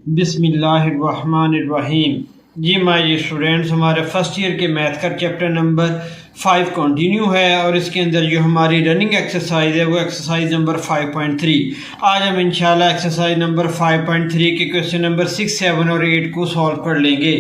बिस्मिल्लाहिर्रहमानिर्रहीम। जी my students, हमारे first year के मैथ का चैप्टर नंबर 5 कंटिन्यू है और इसके अंदर जो हमारी रनिंग एक्सरसाइज है वो एक्सरसाइज नंबर 5.3। आज हम इंशाल्लाह एक्सरसाइज नंबर 5.3 के क्वेश्चन नंबर 6, 7 और 8 को सॉल्व कर लेंगे।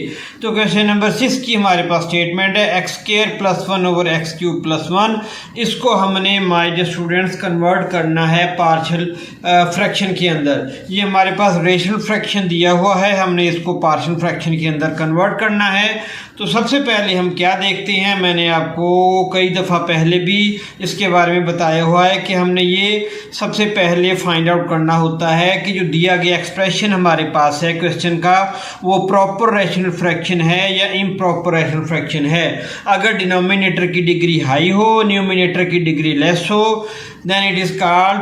तो क्वेश्चन नंबर 6 की हमारे पास स्टेटमेंट है x² + 1 / x³ + 1। इसको हमने माय स्टूडेंट्स कन्वर्ट करना है पार्शियल फ्रैक्शन के अंदर। ये हमारे पास रेशनल फ्रैक्शन दिया हुआ है, हमने इसको पार्शियल फ्रैक्शन के अंदर कन्वर्ट करना है। तो सबसे पहले हम क्या देखते हैं, मैंने आपको कई दफ़ा पहले भी इसके बारे में बताया हुआ है कि हमने ये सबसे पहले फाइंड आउट करना होता है कि जो दिया गया एक्सप्रेशन हमारे पास है क्वेश्चन का वो प्रॉपर रैशनल फ्रैक्शन है या इम्प्रॉपर रैशनल फ्रैक्शन है। अगर डिनोमिनेटर की डिग्री हाई हो, न्यूमिनेटर की डिग्री लेस हो, then it is called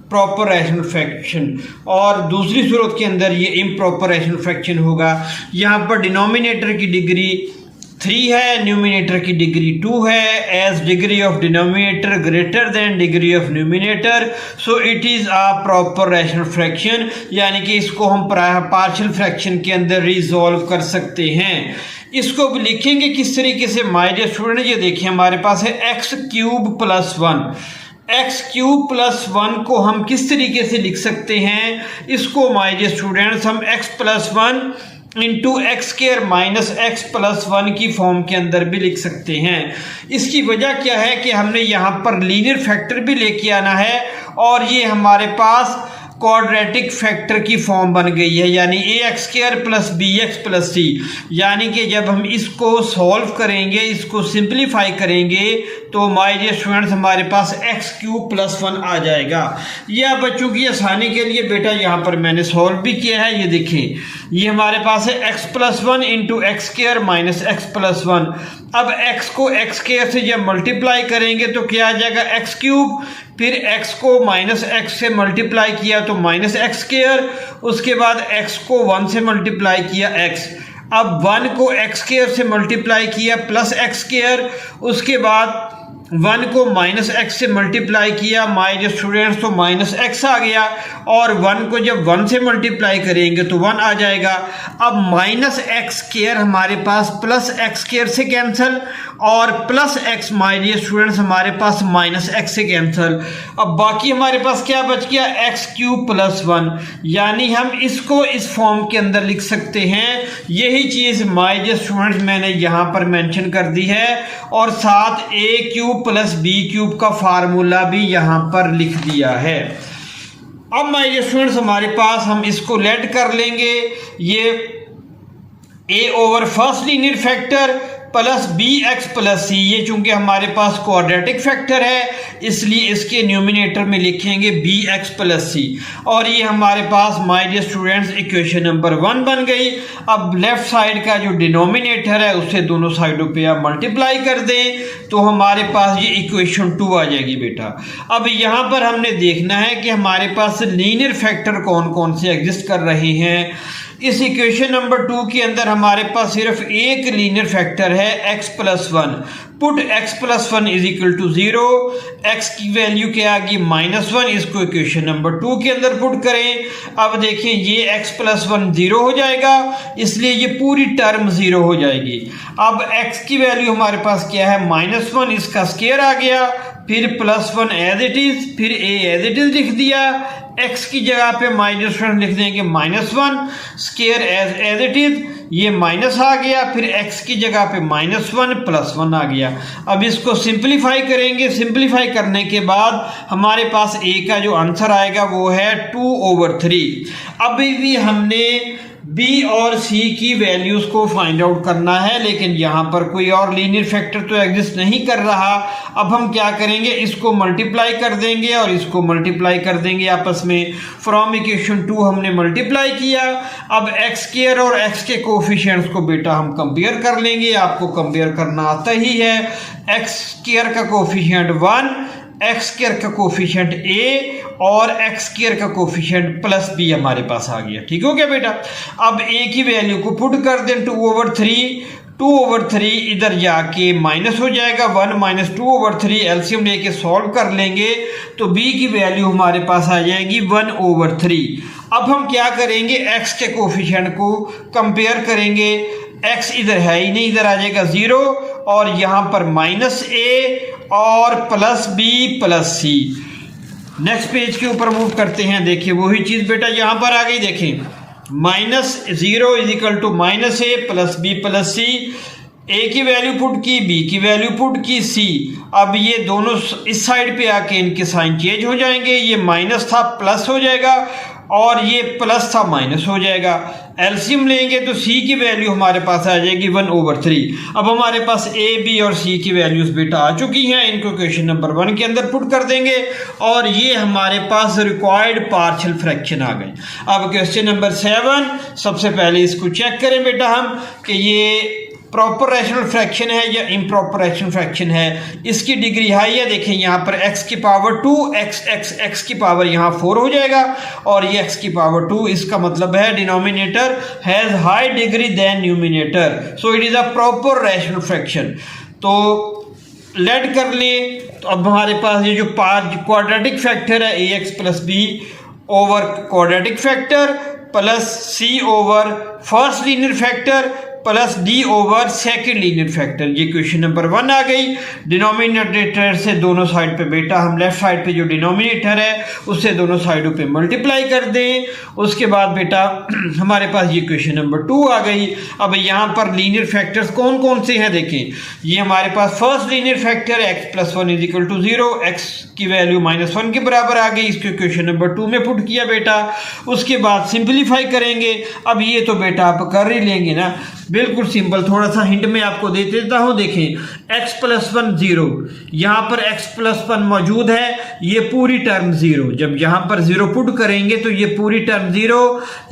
proper rational fraction. और दूसरी सूरत के अंदर ये इम्प्रॉपर रैशनल फ्रैक्शन होगा। यहाँ पर डिनोमिनेटर की डिग्री 3 है, न्यूमिनेटर की डिग्री 2 है। As degree of denominator greater than degree of numerator, so it is a proper rational fraction, यानी कि इसको हम पार्शियल फ्रैक्शन के अंदर रिजॉल्व कर सकते हैं। इसको लिखेंगे किस तरीके से माय डियर स्टूडेंट, ये देखिए हमारे पास है x³ + 1। x³ + 1 को हम किस तरीके से लिख सकते हैं, इसको माय डियर स्टूडेंट्स हम x + 1 इंटू x² - x + 1 की फॉर्म के अंदर भी लिख सकते हैं। इसकी वजह क्या है कि हमने यहाँ पर लीनियर फैक्टर भी लेके आना है और ये हमारे पास क्वाड्रेटिक फैक्टर की फॉर्म बन गई है, यानी ax² + bx + c। यानी कि जब हम इसको सॉल्व करेंगे, इसको सिंप्लीफाई करेंगे, तो माय डियर स्टूडेंट्स हमारे पास x³ + 1 आ जाएगा। यह बच्चों की आसानी के लिए बेटा यहाँ पर मैंने सॉल्व भी किया है। ये देखें, ये हमारे पास है x + 1 इंटू x² - x + 1। अब x को x² से जब मल्टीप्लाई करेंगे तो क्या आ जाएगा x³, फिर x को -x से मल्टीप्लाई किया तो -x², उसके बाद x को 1 से मल्टीप्लाई किया x, अब 1 को x² से मल्टीप्लाई किया +x², उसके बाद 1 को -x से मल्टीप्लाई किया माय डियर स्टूडेंट्स तो -x आ गया, और 1 को जब 1 से मल्टीप्लाई करेंगे तो 1 आ जाएगा। अब -x² हमारे पास +x² से कैंसिल और +x माय डियर स्टूडेंट्स हमारे पास -x से कैंसिल। अब बाकी हमारे पास क्या बच गया, x³ + 1, यानी हम इसको इस फॉर्म के अंदर लिख सकते हैं। यही चीज़ माय डियर स्टूडेंट्स मैंने यहाँ पर मेंशन कर दी है और साथ a³ + b³ का फार्मूला भी यहाँ पर लिख दिया है। अब माय डियर स्टूडेंट्स हमारे पास हम इसको लेट कर लेंगे, ये a/, first linear factor + bx + c। ये चूंकि हमारे पास क्वाड्रेटिक फैक्टर है इसलिए इसके न्यूमिनेटर में लिखेंगे bx + c, और ये हमारे पास my dear students equation number 1 बन गई। अब लेफ्ट साइड का जो डिनोमिनेटर है उससे दोनों साइडों पे आप मल्टीप्लाई कर दें तो हमारे पास ये इक्वेशन 2 आ जाएगी बेटा। अब यहाँ पर हमने देखना है कि हमारे पास लीनियर फैक्टर कौन कौन से एग्जिस्ट कर रहे हैं। इस इक्वेशन नंबर 2 के अंदर हमारे पास सिर्फ एक लीनियर फैक्टर है x + 1। पुट x + 1 = 0, x की वैल्यू क्या आ गई -1, इसको इक्वेशन नंबर 2 के अंदर पुट करें। अब देखें ये x + 1 0 हो जाएगा, इसलिए ये पूरी टर्म 0 हो जाएगी। अब x की वैल्यू हमारे पास क्या है -1, इसका स्क्वायर आ गया, फिर +1 एज इट इज, फिर a एज इट इज लिख दिया। x की जगह पे -1 लिख देंगे -1, स्क्वायर एज इट इज, ये माइनस आ गया, फिर x की जगह पे -1 +1 आ गया। अब इसको सिंप्लीफाई करेंगे, सिंप्लीफाई करने के बाद हमारे पास a का जो आंसर आएगा वो है 2/3। अभी भी हमने b और c की वैल्यूज को फाइंड आउट करना है, लेकिन यहाँ पर कोई और लीनियर फैक्टर तो एग्जिस्ट नहीं कर रहा। अब हम क्या करेंगे, इसको मल्टीप्लाई कर देंगे और इसको मल्टीप्लाई कर देंगे आपस में। फ्रॉम इक्वेशन 2 हमने मल्टीप्लाई किया। अब x² और x के कोफिशिएंट्स को बेटा हम कंपेयर कर लेंगे, आपको कंपेयर करना आता ही है। x² का कोफिशिएंट 1, x² का कोफिशिएंट a और x² का कोफिशिएंट +b हमारे पास आ गया। ठीक हो गया बेटा। अब a की वैल्यू को पुट कर दें 2/3, 2/3 इधर जाके माइनस हो जाएगा, 1 माइनस 2/3 एलसीएम लेके सॉल्व कर लेंगे तो b की वैल्यू हमारे पास आ जाएगी 1/3। अब हम क्या करेंगे, x के कोफिशिएंट को कंपेयर करेंगे। x इधर है ही नहीं, इधर आ जाएगा 0 और यहाँ पर -a और +b +c। नेक्स्ट पेज के ऊपर मूव करते हैं। देखिए वही चीज़ बेटा यहाँ पर आ गई। देखें -0 is equal to -a + b + c। a की वैल्यू पुट की, b की वैल्यू पुट की, c। अब ये दोनों इस साइड पे आके इनके साइन चेंज हो जाएंगे। ये माइनस था प्लस हो जाएगा और ये प्लस था माइनस हो जाएगा। एलसीएम लेंगे तो c की वैल्यू हमारे पास आ जाएगी 1/3। अब हमारे पास a, b और c की वैल्यूज बेटा आ चुकी हैं। इनको क्वेश्चन नंबर 1 के अंदर पुट कर देंगे और ये हमारे पास रिक्वायर्ड पार्शियल फ्रैक्शन आ गए। अब क्वेश्चन नंबर 7, सबसे पहले इसको चेक करें बेटा हम कि ये प्रॉपर रैशनल फ्रैक्शन है या इम्प्रॉपर रैशनल फ्रैक्शन है। इसकी डिग्री हाई है। देखें यहाँ पर x की पावर 2, x की पावर यहाँ 4 हो जाएगा और ये x की पावर 2, इसका मतलब है denominator has high degree then numerator, so it is a proper rational fraction. तो लेट कर लें तो अब हमारे पास ये जो क्वाड्रेटिक फैक्टर है ax + b over quadratic factor plus c over first linear factor plus d over second linear factor. ये क्वेश्चन नंबर 1 आ गई। डिनोमिनेटर से दोनों साइड पे बेटा हम लेफ्ट साइड पे जो डिनोमिनेटर है उससे दोनों साइडों पे मल्टीप्लाई कर दें। उसके बाद बेटा हमारे पास ये क्वेश्चन नंबर 2 आ गई। अब यहाँ पर लीनियर फैक्टर्स कौन कौन से हैं देखें। ये हमारे पास first linear factor x + 1 = 0, x की वैल्यू -1 के बराबर आ गई। इसको क्वेश्चन नंबर 2 में पुट किया बेटा। उसके बाद सिंप्लीफाई करेंगे। अब ये तो बेटा आप कर ही लेंगे ना, बिल्कुल सिंपल। थोड़ा सा हिंट में आपको दे देता हूँ। देखें x + 1 0, यहाँ पर x + 1 मौजूद है, ये पूरी टर्म 0। जब यहाँ पर 0 पुट करेंगे तो ये पूरी टर्म 0,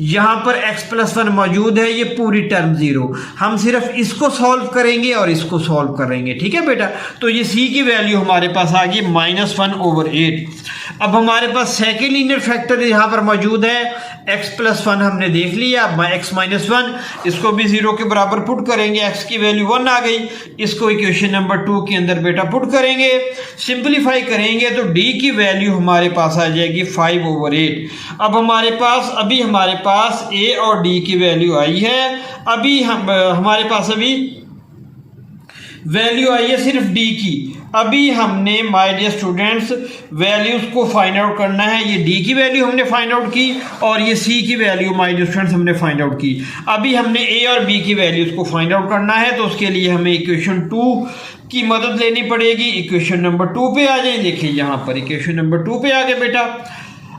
यहाँ पर x + 1 मौजूद है, ये पूरी टर्म 0। हम सिर्फ इसको सॉल्व करेंगे और इसको सॉल्व करेंगे, ठीक है बेटा। तो ये c की वैल्यू हमारे पास आ गई -1/8। अब हमारे पास सेकेंड लीनियर फैक्टर यहाँ पर मौजूद है, x + 1 हमने देख लिया। x - 1 इसको भी 0 के बराबर पुट करेंगे, x की वैल्यू 1 आ गई। इसको इक्वेशन नंबर 2 के अंदर बेटा पुट करेंगे, सिंप्लीफाई करेंगे तो d की वैल्यू हमारे पास आ जाएगी 5/8। अब हमारे पास a और d की वैल्यू आई है। अभी हमारे पास अभी वैल्यू आई है सिर्फ d की। अभी हमने माय डियर स्टूडेंट्स वैल्यूज को फाइंड आउट करना है। ये d की वैल्यू हमने फाइंड आउट की और ये c की वैल्यू माय डियर स्टूडेंट्स हमने फाइंड आउट की। अभी हमने a और b की वैल्यूज को फाइंड आउट करना है, तो उसके लिए हमें इक्वेशन 2 की मदद लेनी पड़ेगी। इक्वेशन नंबर 2 पे आ जाए। देखिए यहाँ पर इक्वेशन नंबर 2 पे आ गए बेटा।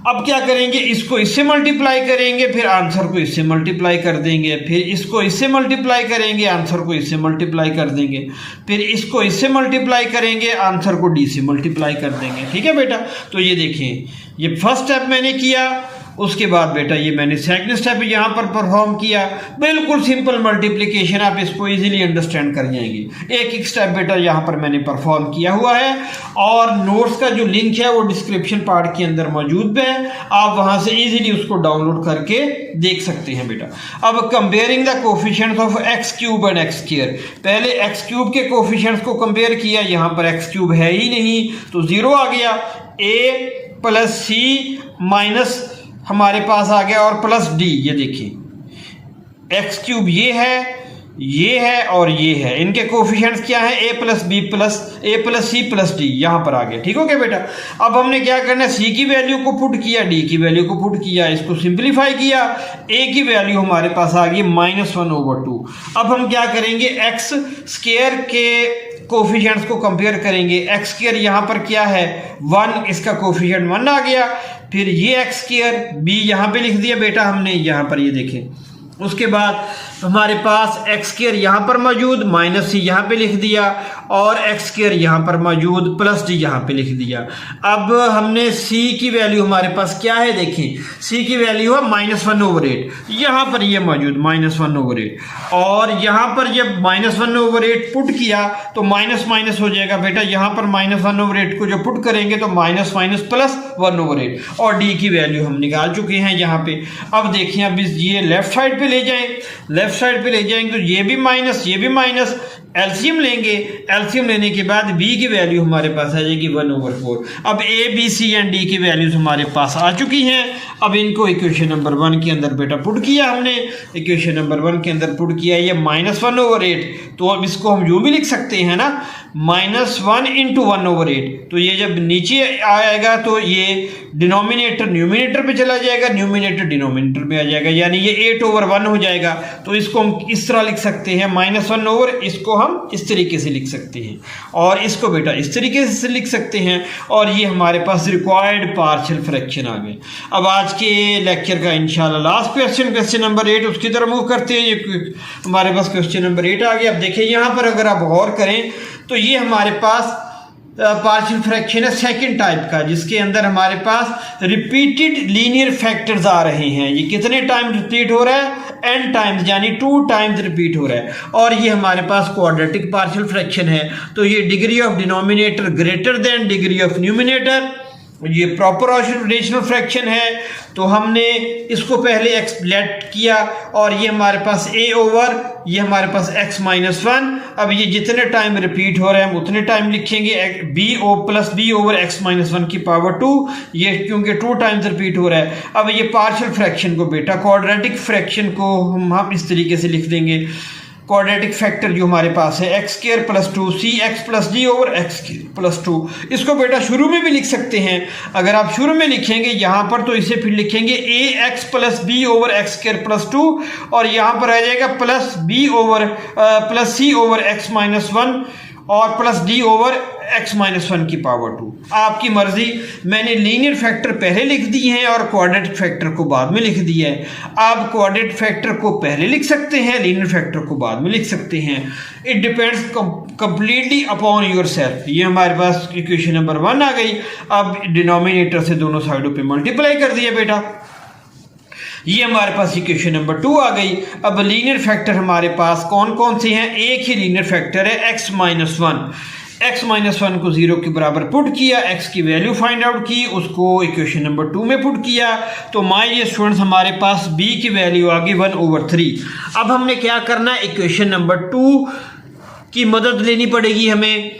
अब क्या करेंगे, इसको इससे मल्टीप्लाई करेंगे, फिर आंसर को इससे मल्टीप्लाई कर देंगे, फिर इसको इससे मल्टीप्लाई करेंगे, आंसर को इससे मल्टीप्लाई कर देंगे, फिर इसको इससे मल्टीप्लाई करेंगे, आंसर को डी से मल्टीप्लाई कर देंगे, ठीक है बेटा। तो ये देखिए, ये फर्स्ट स्टेप मैंने किया। उसके बाद बेटा ये मैंने सेकंड स्टेप यहाँ पर परफॉर्म किया। बिल्कुल सिंपल मल्टीप्लिकेशन, आप इसको इजीली अंडरस्टैंड कर जाएंगे। एक एक स्टेप बेटा यहाँ पर मैंने परफॉर्म किया हुआ है और नोट्स का जो लिंक है वो डिस्क्रिप्शन पार्ट के अंदर मौजूद है, आप वहाँ से इजीली उसको डाउनलोड करके देख सकते हैं बेटा। अब comparing the coefficients of x³ and x²। पहले x³ के कोफिशिएंट्स को कंपेयर किया, यहाँ पर x³ है ही नहीं तो 0 आ गया। a + c माइनस हमारे पास आ गया और प्लस d। ये देखिए x³ ये है और ये है, इनके कोफिशिएंट्स क्या है, a + c + d यहाँ पर आ गया, ठीक हो गया बेटा। अब हमने क्या करना है, c की वैल्यू को पुट किया, d की वैल्यू को पुट किया, इसको सिंप्लीफाई किया। a की वैल्यू हमारे पास आ गई -1/2। अब हम क्या करेंगे, x² के कोफिशिएंट्स को कंपेयर करेंगे। x² यहाँ पर क्या है 1, इसका कोफिशिएंट 1 आ गया। फिर ये x² b यहाँ पे लिख दिया बेटा हमने, यहाँ पर ये देखें। उसके बाद हमारे पास x² यहाँ पर मौजूद, -c यहाँ पे लिख दिया और x² यहाँ पर मौजूद, +d यहाँ पे लिख दिया। अब हमने c की वैल्यू हमारे पास क्या है, देखें c की वैल्यू है -1/8, यहाँ पर ये मौजूद -1/8 और यहाँ पर जब -1/8 पुट किया तो माइनस हो जाएगा बेटा। यहाँ पर -1/8 को जो पुट करेंगे तो -1/8 और d की वैल्यू हम निकाल चुके हैं यहाँ पे। अब देखिए, अब ये लेफ्ट साइड पे ले जाएं, लेफ्ट साइड पे ले जाएंगे तो ये भी माइनस, ये भी माइनस, एलसीएम लेंगे। एलसीएम लेने के बाद b की वैल्यू हमारे पास आ जाएगी 1/4। अब a b c and d की वैल्यूज हमारे पास आ चुकी हैं। अब इनको इक्वेशन नंबर 1 के अंदर बेटा पुट किया हमने, इक्वेशन नंबर 1 के अंदर पुट किया, ये -1/8, तो अब इसको हम यूँ भी लिख सकते हैं ना, -1 × 1/8। तो ये जब नीचे आएगा तो ये डिनोमिनेटर न्यूमिनेटर पे चला जाएगा, न्यूमिनेटर डिनोमिनेटर पे आ जाएगा, यानी ये 8/1 हो जाएगा। तो इसको हम इस तरह लिख सकते हैं -1/, इसको हम इस तरीके से लिख सकते हैं, और इसको बेटा इस तरीके से लिख सकते हैं, और ये हमारे पास रिक्वायर्ड पार्शियल फ्रैक्शन आ गए। अब आज के लेक्चर का इंशाल्लाह लास्ट क्वेश्चन नंबर 8, उसकी तरफ मूव करते हैं। ये हमारे पास क्वेश्चन नंबर 8 आ गया। अब देखिए यहाँ पर अगर आप गौर करें तो ये हमारे पास पार्शियल फ्रैक्शन है सेकंड टाइप का, जिसके अंदर हमारे पास रिपीटेड लीनियर फैक्टर्स आ रहे हैं। ये कितने टाइम रिपीट हो रहा है? n टाइम्स, यानी 2 टाइम्स रिपीट हो रहा है। और ये हमारे पास क्वाड्रेटिक पार्शियल फ्रैक्शन है, तो ये degree of denominator greater than degree of numerator, ये प्रॉपर रेशनल फ्रैक्शन है। तो हमने इसको पहले x लेट किया, और ये हमारे पास a ओवर ये हमारे पास x -1। अब ये जितने टाइम रिपीट हो रहे हैं हम उतने टाइम लिखेंगे, b ओवर x -1 की पावर 2, ये क्योंकि 2 टाइम्स रिपीट हो रहा है। अब ये पार्शियल फ्रैक्शन को बेटा, क्वाड्रेटिक फ्रैक्शन को हम इस तरीके से लिख देंगे, क्वाड्रेटिक फैक्टर जो हमारे पास है x² + 2cx + d over x² + 2। इसको बेटा शुरू में भी लिख सकते हैं। अगर आप शुरू में लिखेंगे यहाँ पर तो इसे फिर लिखेंगे ax + b ओवर x² + 2, और यहाँ पर आ जाएगा +c ओवर x -1 और +d ओवर x -1 की पावर 2। आपकी मर्जी, मैंने लीनियर फैक्टर पहले लिख दिए हैं और क्वाड्रेटिक फैक्टर को बाद में लिख दिया है। आप क्वाड्रेटिक फैक्टर को पहले लिख सकते हैं, लीनियर फैक्टर को बाद में लिख सकते हैं। It depends completely upon your self. ये हमारे पास इक्वेशन नंबर 1 आ गई। अब डिनोमिनेटर से दोनों साइडों पे मल्टीप्लाई कर दिया बेटा, ये हमारे पास इक्वेशन नंबर 2 आ गई। अब लीनियर फैक्टर हमारे पास कौन कौन से हैं? एक ही लीनियर फैक्टर है x -1। x -1 को 0 के बराबर पुट किया, x की वैल्यू फाइंड आउट की, उसको इक्वेशन नंबर 2 में पुट किया, तो माय स्टूडेंट्स हमारे पास b की वैल्यू आ गई 1/3। अब हमने क्या करना है? इक्वेशन नंबर 2 की मदद लेनी पड़ेगी हमें।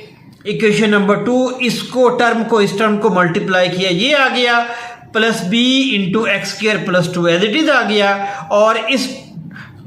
इक्वेशन नंबर 2, इसको टर्म को इस टर्म को मल्टीप्लाई किया, ये आ गया +b × x² + 2 as it is आ गया, और इस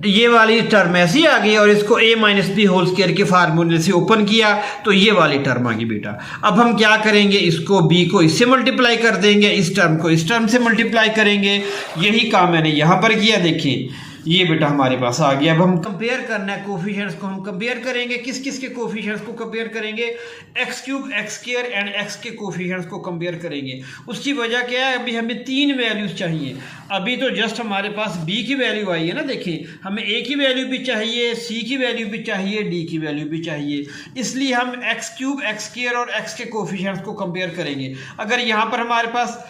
ये वाली टर्म ऐसी आ गई, और इसको a - b होल स्क्वायर के फार्मूले से ओपन किया तो ये वाली टर्म आ गई बेटा। अब हम क्या करेंगे? इसको b को इससे मल्टीप्लाई कर देंगे, इस टर्म को इस टर्म से मल्टीप्लाई करेंगे। यही काम मैंने यहाँ पर किया। देखिए ये बेटा हमारे पास आ गया। अब हम कंपेयर करना है कोफिशिएंट्स को, हम कंपेयर करेंगे किस किस के कोफिशिएंट्स को कंपेयर करेंगे? x³ x² एंड x के कोफिशिएंट्स को कंपेयर करेंगे। उसकी वजह क्या है? अभी हमें 3 वैल्यूज चाहिए। अभी तो जस्ट हमारे पास b की वैल्यू आई है ना, देखिए हमें a की वैल्यू भी चाहिए, c की वैल्यू भी चाहिए, d की वैल्यू भी चाहिए। इसलिए हम x³ x² और x के कोफिशिएंट्स को कंपेयर करेंगे। अगर यहाँ पर हमारे पास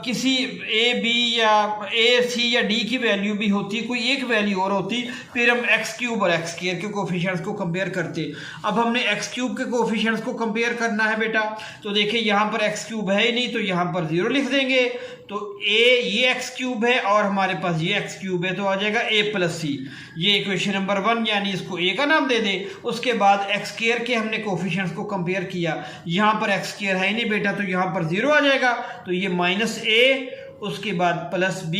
किसी a b या a c या d की वैल्यू भी होती, कोई एक वैल्यू और होती, फिर हम x³ और x² के कोफिशिएंट्स को कंपेयर करते। अब हमने x³ के कोफिशिएंट्स को कंपेयर करना है बेटा, तो देखिए यहाँ पर x³ है ही नहीं, तो यहाँ पर 0 लिख देंगे। तो a ये x³ है और हमारे पास ये x³ है, तो आ जाएगा a + c। ये इक्वेशन नंबर 1, यानी इसको a का नाम दे दें। उसके बाद x² के हमने कोफिशिएंट्स को कंपेयर किया, यहाँ पर x² है ही नहीं बेटा, तो यहाँ पर 0 आ जाएगा। तो ये -a, उसके बाद +b,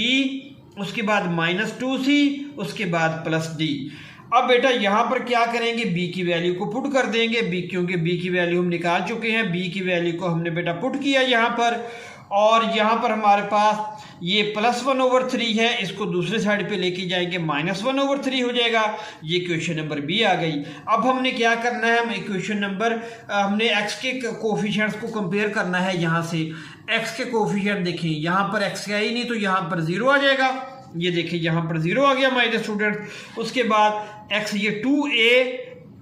उसके बाद -2c, उसके बाद +d। अब बेटा यहाँ पर क्या करेंगे? b की वैल्यू को पुट कर देंगे, क्योंकि b की वैल्यू हम निकाल चुके हैं। b की वैल्यू को हमने बेटा पुट किया यहाँ पर, और यहाँ पर हमारे पास ये +1/3 है, इसको दूसरे साइड पे लेके जाएंगे, -1/3 हो जाएगा। ये इक्वेशन नंबर b आ गई। अब हमने क्या करना है? हम इक्वेशन नंबर हमने x के कोफिशिएंट्स को कंपेयर करना है। यहाँ से x के कोफिशिएंट देखिए, यहाँ पर x है ही नहीं, तो यहाँ पर 0 आ जाएगा। ये देखिए यहाँ पर 0 आ गया माय स्टूडेंट। उसके बाद x ये 2a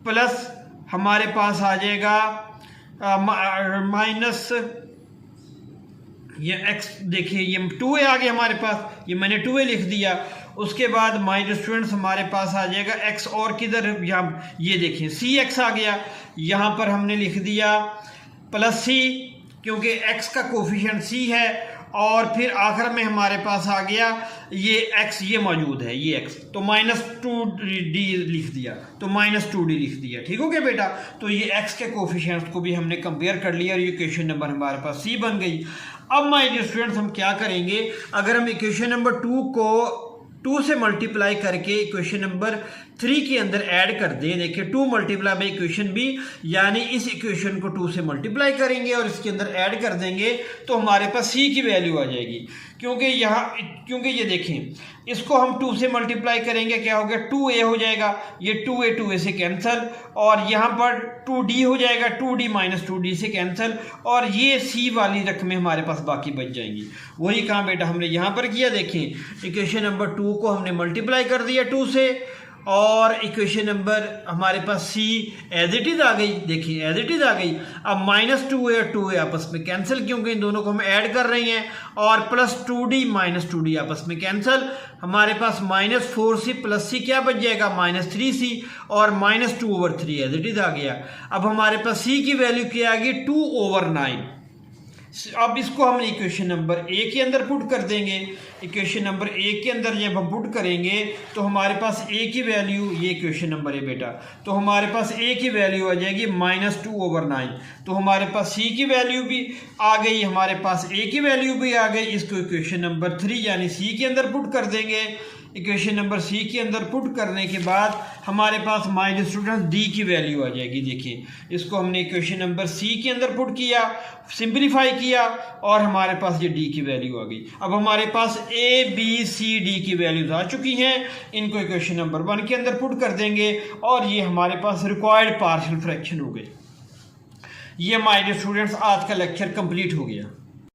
प्लस हमारे पास आ जाएगा माइनस ये x, देखिए ये 2a आ गया हमारे पास, ये मैंने 2a लिख दिया। उसके बाद माय स्टूडेंट्स हमारे पास आ जाएगा x, और किधर यहाँ ये देखिए cx आ गया, यहाँ पर हमने लिख दिया +c, क्योंकि x का कोफिशिएंट c है और फिर आखिर में हमारे पास आ गया ये x, ये मौजूद है ये x, तो -2d लिख दिया, तो -2d लिख दिया। ठीक हो गया बेटा। तो ये x के कोफिशिएंट्स को भी हमने कंपेयर कर लिया और ये इक्वेशन नंबर हमारे पास C बन गई। अब माय डियर स्टूडेंट्स हम क्या करेंगे, अगर हम इक्वेशन नंबर 2 को 2 से मल्टीप्लाई करके इक्वेशन नंबर 3 के अंदर ऐड कर दें, देखिए 2 मल्टीप्लाई बाई इक्वेशन बी, यानी इस इक्वेशन को 2 से मल्टीप्लाई करेंगे और इसके अंदर ऐड कर देंगे तो हमारे पास सी की वैल्यू आ जाएगी। क्योंकि ये देखें इसको हम 2 से मल्टीप्लाई करेंगे, क्या हो गया 2a हो जाएगा, ये 2a से कैंसिल, और यहाँ पर 2d हो जाएगा, 2d माइनस 2d से कैंसिल, और ये c वाली रकमें हमारे पास बाकी बच जाएंगी। वही काम बेटा हमने यहाँ पर किया। देखें इक्वेशन नंबर 2 को हमने मल्टीप्लाई कर दिया 2 से, और इक्वेशन नंबर हमारे पास सी एज इट इज आ गई। देखिए एज इट इज आ गई। अब -2a और 2a आपस में कैंसिल, क्योंकि इन दोनों को हम ऐड कर रहे हैं, और प्लस 2d माइनस 2d आपस में कैंसिल। हमारे पास -4c प्लस c क्या बच जाएगा, -3c, और -2/3 एज इट इज आ गया। अब हमारे पास c की वैल्यू क्या आ गई, 2/9। अब इसको हम इक्वेशन नंबर 1 के अंदर पुट कर देंगे। इक्वेशन नंबर 1 के अंदर जब हम पुट करेंगे तो हमारे पास a की वैल्यू, ये इक्वेशन नंबर है बेटा, तो हमारे पास a की वैल्यू आ जाएगी -2/9। तो हमारे पास c की वैल्यू भी आ गई, हमारे पास a की वैल्यू भी आ गई। इसको इक्वेशन नंबर 3 यानी c के अंदर पुट कर देंगे। इक्वेशन नंबर सी के अंदर पुट करने के बाद हमारे पास माय डियर स्टूडेंट्स डी की वैल्यू आ जाएगी। देखिए इसको हमने इक्वेशन नंबर सी के अंदर पुट किया, सिंपलीफाई किया, और हमारे पास ये डी की वैल्यू आ गई। अब हमारे पास ए बी सी डी की वैल्यूज आ चुकी हैं, इनको इक्वेशन नंबर 1 के अंदर पुट कर देंगे, और ये हमारे पास रिक्वायर्ड पार्शियल फ्रैक्शन हो गए। ये माय डियर स्टूडेंट्स आज का लेक्चर कंप्लीट हो गया।